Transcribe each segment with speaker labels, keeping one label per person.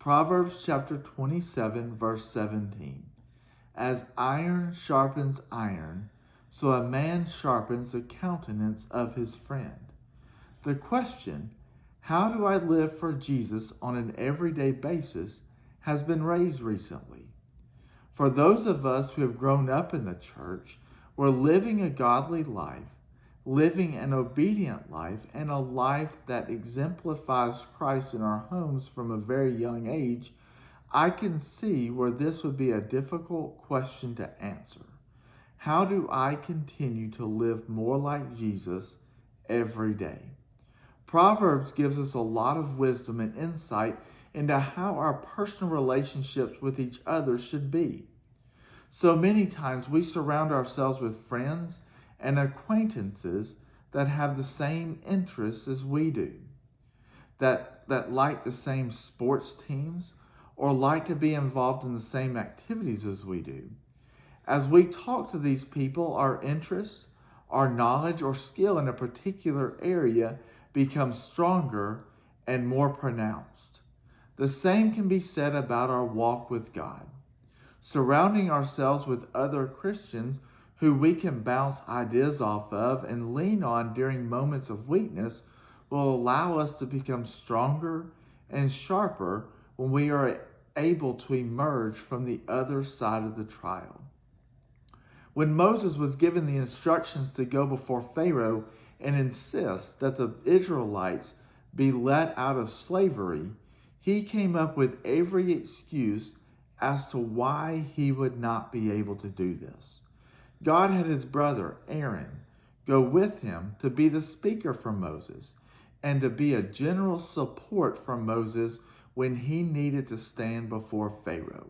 Speaker 1: Proverbs chapter 27, verse 17. As iron sharpens iron, so a man sharpens the countenance of his friend. The question, how do I live for Jesus on an everyday basis, has been raised recently. For those of us who have grown up in the church, we're living a godly life, living an obedient life, and a life that exemplifies Christ in our homes from a very young age. I can see where this would be a difficult question to answer. How do I continue to live more like Jesus every day? Proverbs gives us a lot of wisdom and insight into how our personal relationships with each other should be. So many times we surround ourselves with friends and acquaintances that have the same interests as we do, that like the same sports teams or like to be involved in the same activities as we do. As we talk to these people, our interests, our knowledge, or skill in a particular area becomes stronger and more pronounced. The same can be said about our walk with God. Surrounding ourselves with other Christians who we can bounce ideas off of and lean on during moments of weakness will allow us to become stronger and sharper when we are able to emerge from the other side of the trial. When Moses was given the instructions to go before Pharaoh and insist that the Israelites be let out of slavery, he came up with every excuse as to why he would not be able to do this. God had his brother, Aaron, go with him to be the speaker for Moses and to be a general support for Moses when he needed to stand before Pharaoh.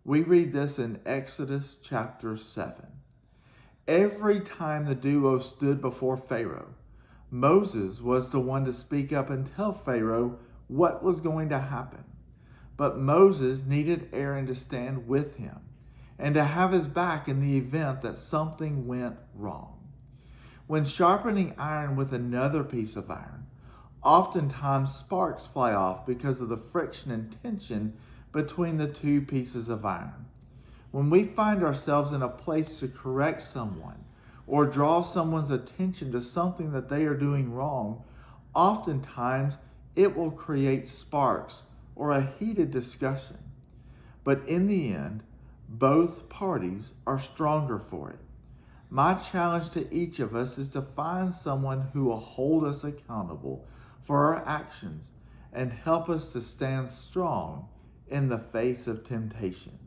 Speaker 1: We read this in Exodus chapter 7. Every time the duo stood before Pharaoh, Moses was the one to speak up and tell Pharaoh what was going to happen. But Moses needed Aaron to stand with him and to have his back in the event that something went wrong. When sharpening iron with another piece of iron, oftentimes sparks fly off because of the friction and tension between the two pieces of iron. When we find ourselves in a place to correct someone or draw someone's attention to something that they are doing wrong, oftentimes it will create sparks or a heated discussion. But in the end, both parties are stronger for it. My challenge to each of us is to find someone who will hold us accountable for our actions and help us to stand strong in the face of temptation.